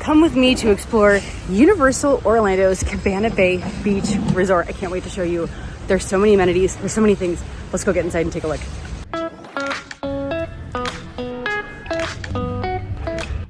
come with me to explore Universal Orlando's Cabana Bay Beach Resort. I can't wait to show you. There's so many amenities, there's so many things. Let's go get inside and take a look.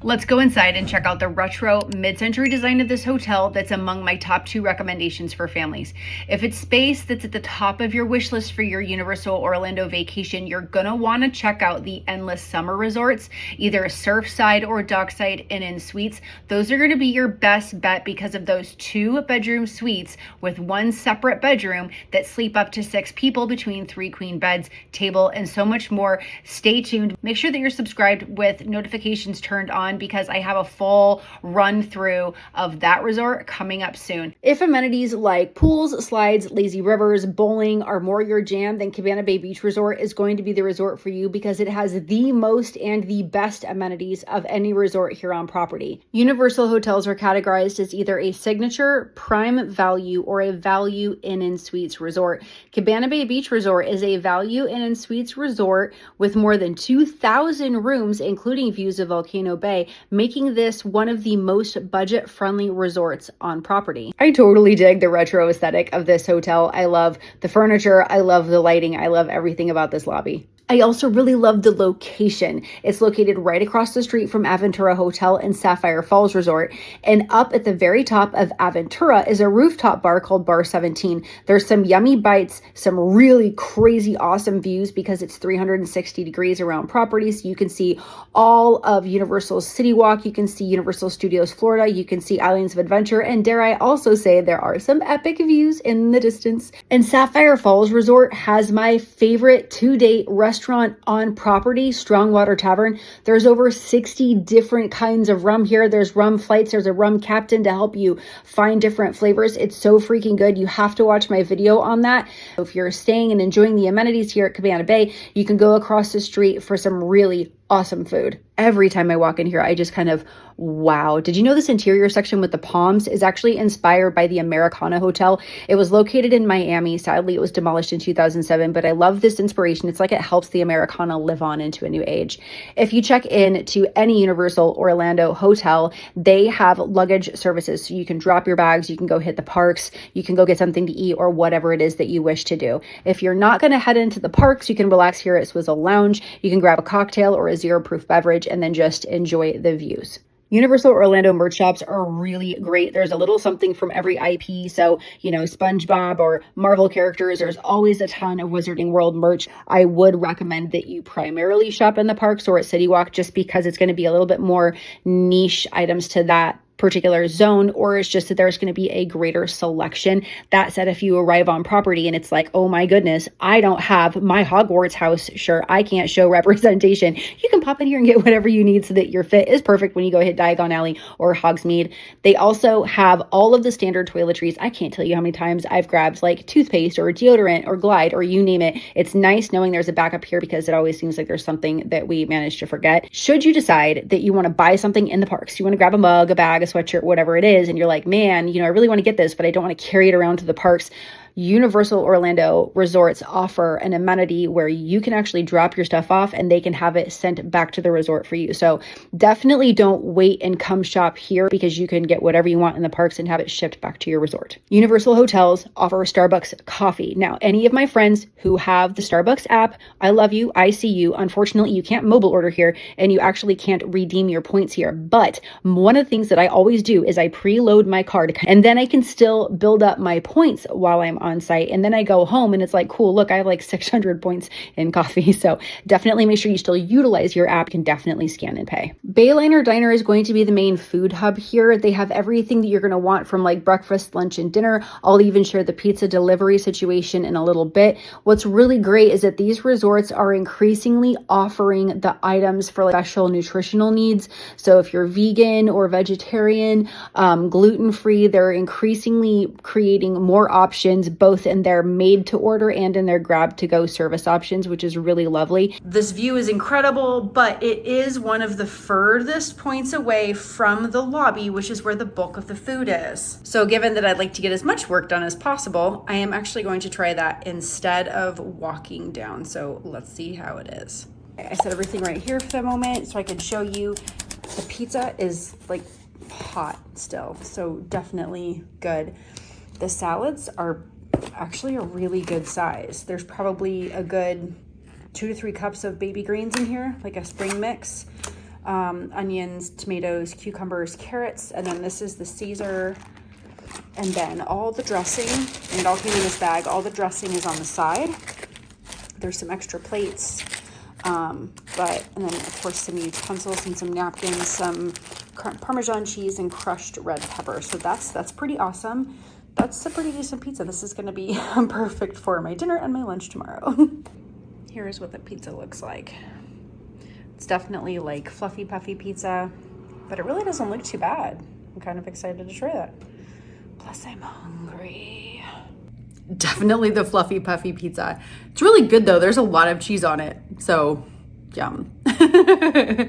Let's go inside and check out the retro mid-century design of this hotel that's among my top 2 recommendations for families. If it's space that's at the top of your wish list for your Universal Orlando vacation, you're gonna wanna check out the endless summer resorts, either Surfside or Dockside Inn suites. Those are gonna be your best bet because of those 2-bedroom suites with 1 separate bedroom that sleep up to 6 people between 3 queen beds, table, and so much more. Stay tuned. Make sure that you're subscribed with notifications turned on because I have a full run through of that resort coming up soon. If amenities like pools, slides, lazy rivers, bowling are more your jam, then Cabana Bay Beach Resort is going to be the resort for you because it has the most and the best amenities of any resort here on property. Universal hotels are categorized as either a signature, prime value, or a value inn and suites resort. Cabana Bay Beach Resort is a value inn and suites resort with more than 2,000 rooms, including views of Volcano Bay, making this one of the most budget-friendly resorts on property. I totally dig the retro aesthetic of this hotel. I love the furniture, I love the lighting, I love everything about this lobby. I also really love the location. It's located right across the street from Aventura Hotel and Sapphire Falls Resort. And up at the very top of Aventura is a rooftop bar called Bar 17. There's some yummy bites, some really crazy awesome views because it's 360 degrees around property. So you can see all of Universal's City Walk. You can see Universal Studios Florida. You can see Islands of Adventure. And dare I also say there are some epic views in the distance. And Sapphire Falls Resort has my favorite to-date restaurant on property, Strongwater Tavern. There's over 60 different kinds of rum here. There's rum flights. There's a rum captain to help you find different flavors. It's so freaking good. You have to watch my video on that. If you're staying and enjoying the amenities here at Cabana Bay, you can go across the street for some really awesome food. Every time I walk in here, I just kind of, wow. Did you know this interior section with the palms is actually inspired by the Americana Hotel? It was located in Miami. Sadly, it was demolished in 2007, but I love this inspiration. It's like it helps the Americana live on into a new age. If you check in to any Universal Orlando hotel, they have luggage services. So you can drop your bags, you can go hit the parks, you can go get something to eat or whatever it is that you wish to do. If you're not going to head into the parks, you can relax here at Swizzle Lounge. You can grab a cocktail or a zero-proof beverage and then just enjoy the views. Universal Orlando merch shops are really great. There's a little something from every IP. So, SpongeBob or Marvel characters, there's always a ton of Wizarding World merch. I would recommend that you primarily shop in the parks or at City Walk just because it's going to be a little bit more niche items to that particular zone, or it's just that there's going to be a greater selection. That said, if you arrive on property and it's like, oh my goodness, I don't have my Hogwarts house shirt, I can't show representation, you can pop in here and get whatever you need so that your fit is perfect when you go hit Diagon Alley or Hogsmeade. They also have all of the standard toiletries. I can't tell you how many times I've grabbed like toothpaste or deodorant or Glide or you name it. It's nice knowing there's a backup here because it always seems like there's something that we managed to forget. Should you decide that you want to buy something in the parks, you want to grab a mug, a bag, a sweatshirt, whatever it is, and you're like, man, I really want to get this, but I don't want to carry it around to the parks. Universal Orlando resorts offer an amenity where you can actually drop your stuff off and they can have it sent back to the resort for you. So definitely don't wait and come shop here because you can get whatever you want in the parks and have it shipped back to your resort. Universal hotels offer Starbucks coffee. Now, any of my friends who have the Starbucks app, I love you, I see you. Unfortunately, you can't mobile order here and you actually can't redeem your points here. But one of the things that I always do is I preload my card and then I can still build up my points while I'm on site. And then I go home and it's like, cool, look, I have like 600 points in coffee. So definitely make sure you still utilize your app. You can definitely scan and pay. Bayliner Diner is going to be the main food hub here. They have everything that you're going to want from like breakfast, lunch, and dinner. I'll even share the pizza delivery situation in a little bit. What's really great is that these resorts are increasingly offering the items for like special nutritional needs. So if you're vegan or vegetarian, gluten-free, they're increasingly creating more options, both in their made to order and in their grab to go service options, which is really lovely. This view is incredible, but it is one of the furthest points away from the lobby, which is where the bulk of the food is. So given that I'd like to get as much work done as possible, I am actually going to try that instead of walking down. So let's see how it is. I set everything right here for the moment so I can show you. The pizza is like hot still, so definitely good. The salads are actually a really good size. There's probably a good 2 to 3 cups of baby greens in here, like a spring mix. Onions, tomatoes, cucumbers, carrots, and then this is the Caesar. And then all the dressing, and it all came in this bag, all the dressing is on the side. There's some extra plates, and then of course some utensils and some napkins, some Parmesan cheese and crushed red pepper. So that's pretty awesome. That's a pretty decent pizza. This is gonna be perfect for my dinner and my lunch tomorrow. Here's what the pizza looks like. It's definitely like fluffy, puffy pizza, but it really doesn't look too bad. I'm kind of excited to try that. Plus I'm hungry. Definitely the fluffy, puffy pizza. It's really good though. There's a lot of cheese on it, so yum.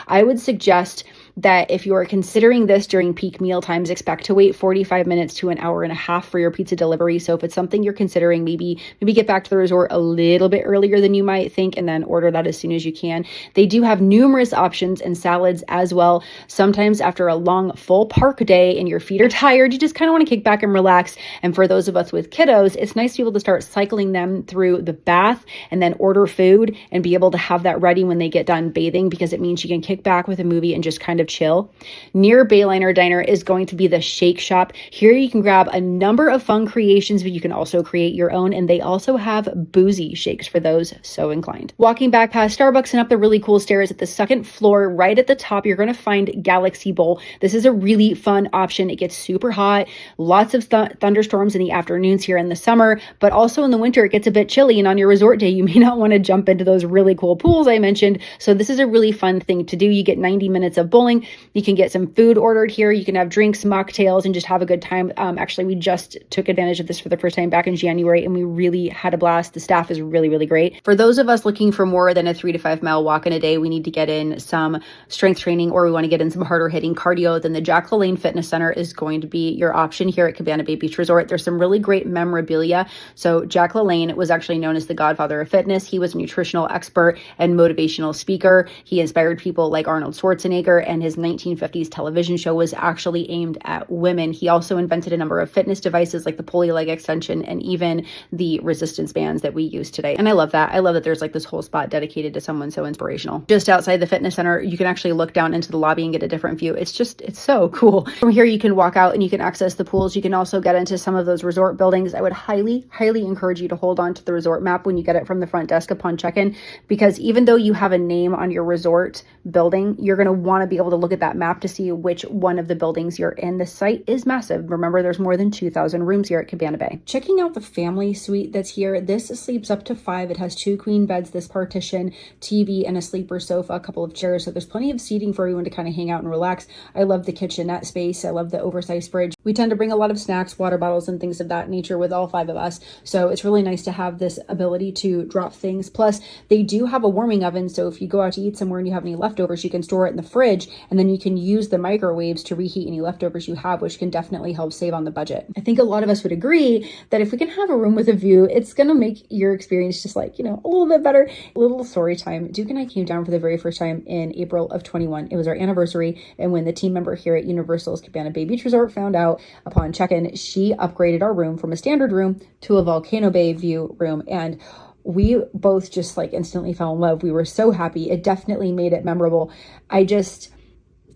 I would suggest that if you are considering this during peak meal times, expect to wait 45 minutes to an hour and a half for your pizza delivery. So if it's something you're considering, maybe get back to the resort a little bit earlier than you might think and then order that as soon as you can. They do have numerous options and salads as well. Sometimes after a long full park day and your feet are tired, you just kind of want to kick back and relax. And for those of us with kiddos, it's nice to be able to start cycling them through the bath and then order food and be able to have that ready when they get done bathing, because it means you can kick back with a movie and just kind of chill. Near Bayliner Diner is going to be the Shake Shop. Here you can grab a number of fun creations, but you can also create your own, and they also have boozy shakes for those so inclined. Walking back past Starbucks and up the really cool stairs at the second floor, right at the top, you're going to find Galaxy Bowl. This is a really fun option. It gets super hot, lots of thunderstorms in the afternoons here in the summer, but also in the winter it gets a bit chilly, and on your resort day you may not want to jump into those really cool pools I mentioned. So this is a really fun thing to do. You get 90 minutes of bowling. You can get some food ordered here. You can have drinks, mocktails, and just have a good time. Actually, we just took advantage of this for the first time back in January, and we really had a blast. The staff is really, really great. For those of us looking for more than a 3 to 5 mile walk in a day, we need to get in some strength training, or we want to get in some harder hitting cardio, then the Jack LaLanne Fitness Center is going to be your option here at Cabana Bay Beach Resort. There's some really great memorabilia. So Jack LaLanne was actually known as the godfather of fitness. He was a nutritional expert and motivational speaker. He inspired people like Arnold Schwarzenegger, and his 1950s television show was actually aimed at women. He also invented a number of fitness devices like the pulley leg extension and even the resistance bands that we use today. And I love that. I love that there's like this whole spot dedicated to someone so inspirational. Just outside the fitness center, you can actually look down into the lobby and get a different view. It's so cool. From here, you can walk out and you can access the pools. You can also get into some of those resort buildings. I would highly, highly encourage you to hold on to the resort map when you get it from the front desk upon check-in, because even though you have a name on your resort building, you're going to want to be able to look at that map to see which one of the buildings you're in. The site is massive. Remember, there's more than 2,000 rooms here at Cabana Bay. Checking out the family suite that's here. This sleeps up to 5. It has 2 queen beds, this partition, TV, and a sleeper sofa, a couple of chairs. So there's plenty of seating for everyone to kind of hang out and relax. I love the kitchenette space. I love the oversized fridge. We tend to bring a lot of snacks, water bottles, and things of that nature with all 5 of us. So it's really nice to have this ability to drop things. Plus, they do have a warming oven. So if you go out to eat somewhere and you have any leftovers, you can store it in the fridge, and then you can use the microwaves to reheat any leftovers you have, which can definitely help save on the budget. I think a lot of us would agree that if we can have a room with a view, it's going to make your experience just like, a little bit better. A little story time. Duke and I came down for the very first time in April of 21. It was our anniversary. And when the team member here at Universal's Cabana Bay Beach Resort found out upon check-in, she upgraded our room from a standard room to a Volcano Bay view room. And we both just like instantly fell in love. We were so happy. It definitely made it memorable.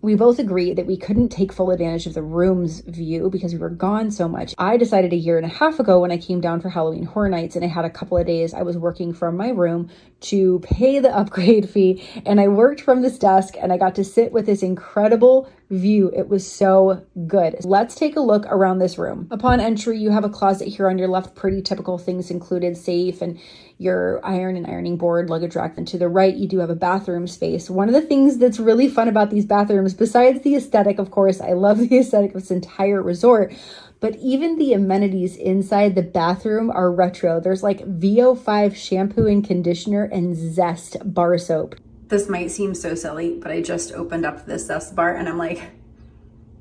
We both agreed that we couldn't take full advantage of the room's view because we were gone so much. I decided a year and a half ago when I came down for Halloween Horror Nights and I had a couple of days I was working from my room to pay the upgrade fee, and I worked from this desk and I got to sit with this incredible view. It was so good. Let's take a look around this room. Upon entry, you have a closet here on your left. Pretty typical things included: safe and your iron and ironing board, luggage rack. And to the right, you do have a bathroom space. One of the things that's really fun about these bathrooms, besides the aesthetic, of course, I love the aesthetic of this entire resort, but even the amenities inside the bathroom are retro. There's like VO5 shampoo and conditioner and Zest bar soap. This might seem so silly, but I just opened up this Zest bar and I'm like,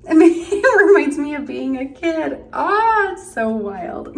it reminds me me of being a kid. It's so wild.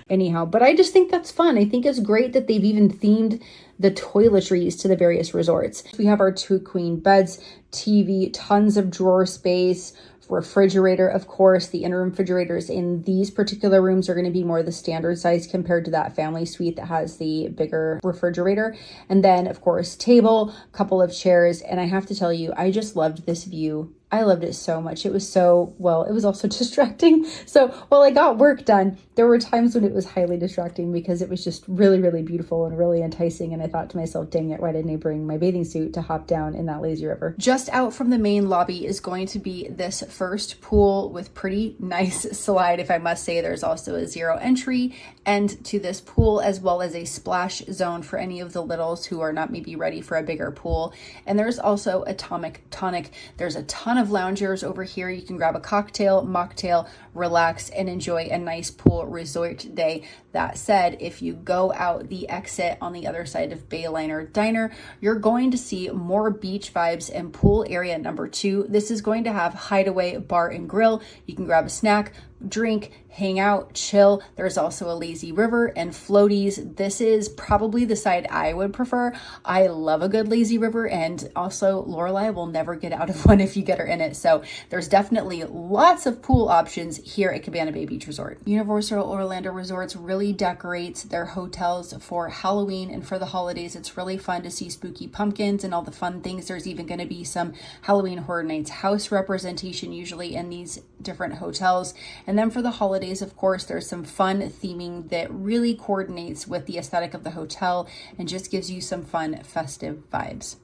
Anyhow, but I just think that's fun. I think it's great that they've even themed the toiletries to the various resorts. We have our 2 queen beds, TV, tons of drawer space, refrigerator, of course. The inner refrigerators in these particular rooms are going to be more the standard size compared to that family suite that has the bigger refrigerator. And then, of course, table, couple of chairs. And I have to tell you, I just loved this view. I loved it so much. It was so, well, it was also distracting. So while I got work done, there were times when it was highly distracting because it was just really, really beautiful and really enticing. And I thought to myself, dang it, why didn't I bring my bathing suit to hop down in that lazy river? Just out from the main lobby is going to be this first pool with pretty nice slide, if I must say. There's also a 0 entry end to this pool, as well as a splash zone for any of the littles who are not maybe ready for a bigger pool. And there's also atomic tonic. There's a ton of loungers over here. You can grab a cocktail, mocktail, relax, and enjoy a nice pool resort day. That said, if you go out the exit on the other side of Bayliner Diner, you're going to see more beach vibes and pool area number 2. This is going to have hideaway bar and grill. You can grab a snack, drink, hang out, chill. There's also a lazy river and floaties. This is probably the side I would prefer. I love a good lazy river, and also Lorelai will never get out of one if you get her in it. So there's definitely lots of pool options here at Cabana Bay Beach Resort. Universal Orlando Resorts really decorates their hotels for Halloween and for the holidays. It's really fun to see spooky pumpkins and all the fun things. There's even going to be some Halloween Horror Nights house representation usually in these different hotels. And then for the holidays, of course, there's some fun theming that really coordinates with the aesthetic of the hotel and just gives you some fun festive vibes.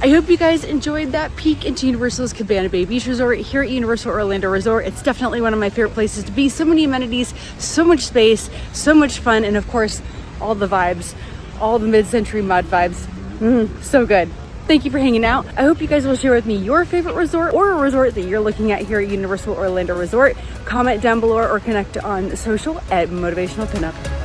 I hope you guys enjoyed that peek into Universal's Cabana Bay Beach Resort here at Universal Orlando Resort. It's definitely one of my favorite places to be. So many amenities, so much space, so much fun, and of course, all the vibes, all the mid-century mud vibes. So good. Thank you for hanging out. I hope you guys will share with me your favorite resort or a resort that you're looking at here at Universal Orlando Resort. Comment down below or connect on social at Motivational Pinup.